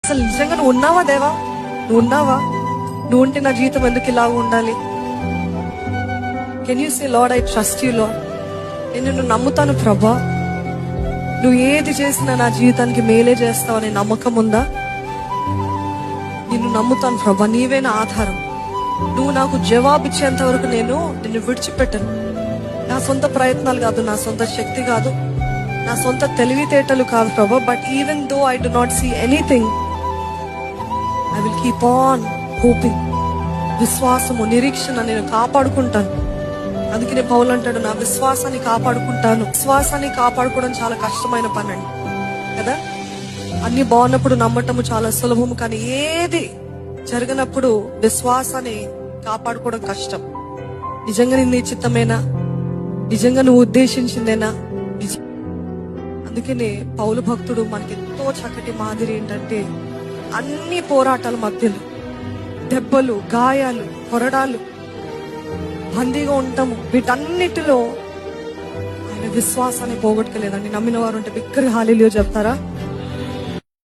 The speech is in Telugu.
అసలు నిజంగా నువ్వు ఉన్నావా దేవా? నువ్వు ఉన్నావా? నువ్వు ఉంటే నా జీవితం ఎందుకు ఇలా ఉండాలి? Can you say lord, I trust you lord. నేను నిన్ను నమ్ముతాను ప్రభా. నువ్వు ఏది చేసినా నా జీవితానికి మేలే చేస్తావు అనే నమ్మకం ఉందా? నిన్ను నమ్ముతాను ప్రభా, నీవే నా ఆధారం. నువ్వు నాకు జవాబు ఇచ్చేంత వరకు నేను నిన్ను విడిచిపెట్టను. నా సొంత ప్రయత్నాలు కాదు, నా సొంత శక్తి కాదు, నా సొంత తెలివితేటలు కాదు ప్రభా. But even though I do not see anything, I will keep on hoping. విశ్వాసము, నిరీక్షణ నేను కాపాడుకుంటాను. అందుకనే పౌలు అంటాడు, నా విశ్వాసాన్ని కాపాడుకుంటాను. విశ్వాసాన్ని కాపాడుకోవడం చాలా కష్టమైన పని అండి కదా. అన్ని బాగున్నప్పుడు నమ్మటము చాలా సులభము, కానీ ఏది జరిగినప్పుడు విశ్వాసాన్ని కాపాడుకోవడం కష్టం. నిజంగా నీ చిత్తమేనా? నిజంగా నువ్వు ఉద్దేశించిందేనా? అందుకనే పౌలు భక్తుడు మనకి ఎంతో చక్కటి మాదిరి. ఏంటంటే అన్ని పోరాటాల మధ్యలో, దెబ్బలు, గాయాలు, కొరడాలు, బందీగా ఉంటాము, వీటన్నిటిలో ఆయన విశ్వాసాన్ని పోగొట్టుకోలేదండి. నమ్మిన వారు ఉంటే బిగ్గరగా హల్లెలూయా చెప్తారా?